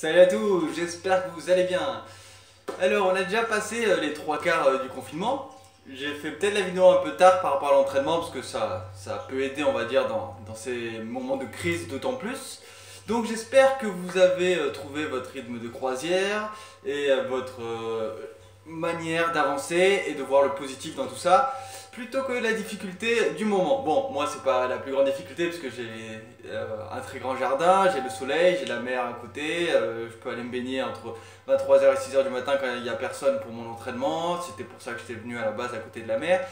Salut à tous, j'espère que vous allez bien. Alors, on a déjà passé les trois quarts du confinement. J'ai fait peut-être la vidéo un peu tard par rapport à l'entraînement parce que ça peut aider, on va dire, dans ces moments de crise d'autant plus. Donc, j'espère que vous avez trouvé votre rythme de croisière et votre manière d'avancer et de voir le positif dans tout ça plutôt que la difficulté du moment. Bon, moi c'est pas la plus grande difficulté parce que j'ai un très grand jardin, j'ai le soleil, j'ai la mer à côté, je peux aller me baigner entre 23h et 6h du matin quand il n'y a personne pour mon entraînement, c'était pour ça que j'étais venu à la base à côté de la mer,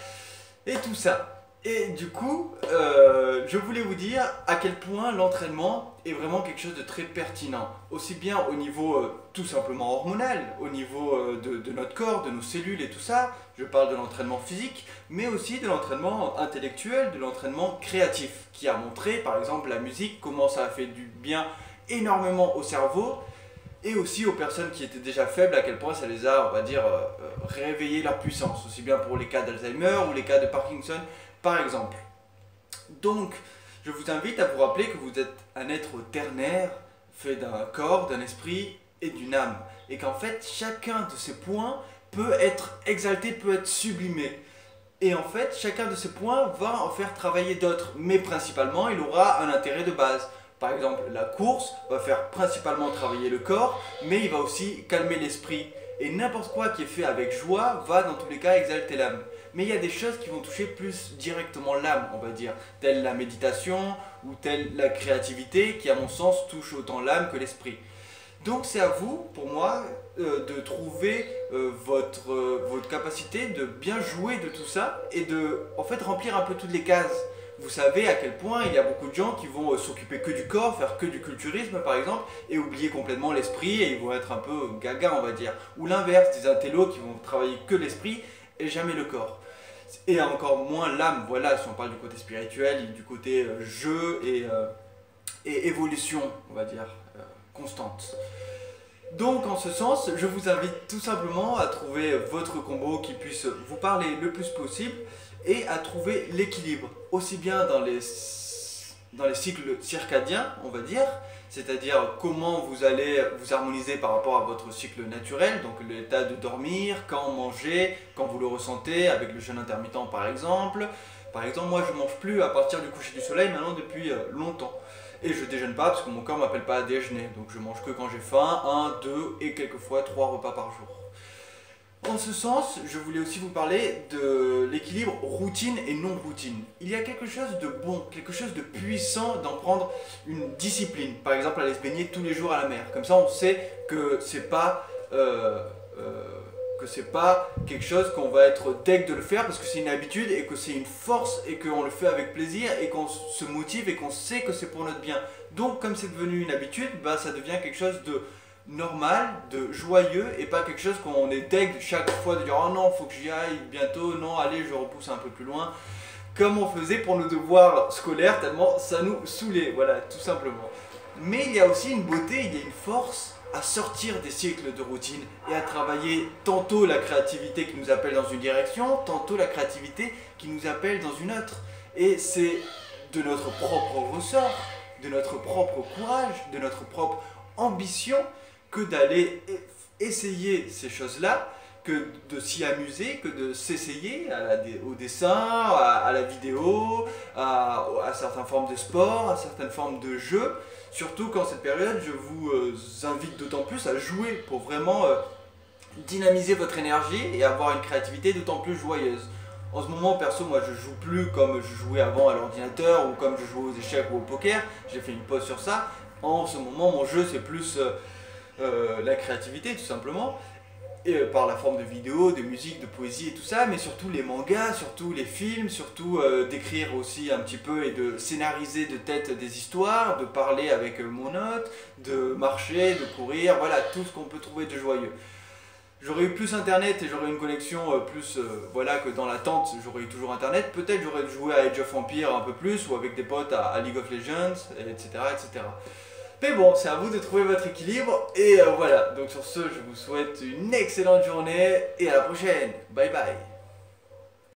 et tout ça. Et du coup, je voulais vous dire à quel point l'entraînement est vraiment quelque chose de très pertinent. Aussi bien au niveau tout simplement hormonal, au niveau de notre corps, de nos cellules et tout ça. Je parle de l'entraînement physique, mais aussi de l'entraînement intellectuel, de l'entraînement créatif. Qui a montré, par exemple, la musique, comment ça a fait du bien énormément au cerveau. Et aussi aux personnes qui étaient déjà faibles, à quel point ça les a, on va dire, réveillé leur puissance. Aussi bien pour les cas d'Alzheimer ou les cas de Parkinson, par exemple. Donc, je vous invite à vous rappeler que vous êtes un être ternaire, fait d'un corps, d'un esprit et d'une âme. Et qu'en fait, chacun de ces points peut être exalté, peut être sublimé. Et en fait, chacun de ces points va en faire travailler d'autres. Mais principalement, il aura un intérêt de base. Par exemple, la course va faire principalement travailler le corps, mais il va aussi calmer l'esprit. Et n'importe quoi qui est fait avec joie va dans tous les cas exalter l'âme. Mais il y a des choses qui vont toucher plus directement l'âme, on va dire, telle la méditation ou telle la créativité, qui à mon sens touche autant l'âme que l'esprit. Donc c'est à vous, pour moi, de trouver votre capacité de bien jouer de tout ça et de en fait remplir un peu toutes les cases. Vous savez à quel point il y a beaucoup de gens qui vont s'occuper que du corps, faire que du culturisme par exemple, et oublier complètement l'esprit et ils vont être un peu gaga on va dire. Ou l'inverse, des intellos qui vont travailler que l'esprit et jamais le corps. Et encore moins l'âme, voilà, si on parle du côté spirituel, du côté jeu et évolution, on va dire, constante. Donc en ce sens, je vous invite tout simplement à trouver votre combo qui puisse vous parler le plus possible et à trouver l'équilibre, aussi bien dans les cycles circadiens, on va dire, c'est-à-dire comment vous allez vous harmoniser par rapport à votre cycle naturel, donc l'état de dormir, quand manger, quand vous le ressentez, avec le jeûne intermittent par exemple. Par exemple, moi je mange plus à partir du coucher du soleil maintenant depuis longtemps. Et je déjeune pas parce que mon corps ne m'appelle pas à déjeuner, donc je mange que quand j'ai faim, un, deux et quelquefois 3 repas par jour. En ce sens, je voulais aussi vous parler de l'équilibre routine et non routine. Il y a quelque chose de bon, quelque chose de puissant d'en prendre une discipline. Par exemple, aller se baigner tous les jours à la mer. Comme ça, on sait que c'est pas quelque chose qu'on va être deg de le faire parce que c'est une habitude et que c'est une force et qu'on le fait avec plaisir et qu'on se motive et qu'on sait que c'est pour notre bien. Donc, comme c'est devenu une habitude, bah, ça devient quelque chose de normal, de joyeux et pas quelque chose qu'on est deg chaque fois de dire oh non faut que j'y aille bientôt, non allez je repousse un peu plus loin comme on faisait pour nos devoirs scolaires tellement ça nous saoulait, voilà tout simplement. Mais il y a aussi une beauté, il y a une force à sortir des cycles de routine et à travailler tantôt la créativité qui nous appelle dans une direction, tantôt la créativité qui nous appelle dans une autre. Et c'est de notre propre ressort, de notre propre courage, de notre propre ambition que d'aller essayer ces choses-là, que de s'y amuser, que de s'essayer au dessin, à la vidéo, à certaines formes de sport, à certaines formes de jeu. Surtout qu'en cette période, je vous invite d'autant plus à jouer pour vraiment dynamiser votre énergie et avoir une créativité d'autant plus joyeuse. En ce moment, perso, moi je joue plus comme je jouais avant à l'ordinateur ou comme je jouais aux échecs ou au poker. J'ai fait une pause sur ça. En ce moment, mon jeu c'est plus la créativité tout simplement, et par la forme de vidéos, de musique, de poésie et tout ça, mais surtout les mangas, surtout les films, surtout d'écrire aussi un petit peu et de scénariser de tête des histoires, de parler avec mon hôte, de marcher, de courir, voilà tout ce qu'on peut trouver de joyeux. J'aurais eu plus internet et j'aurais eu une connexion plus voilà que dans la tente j'aurais eu toujours internet, peut-être j'aurais joué à Age of Empires un peu plus ou avec des potes à League of Legends, etc. etc. Mais bon, c'est à vous de trouver votre équilibre et voilà, donc sur ce je vous souhaite une excellente journée et à la prochaine, bye bye.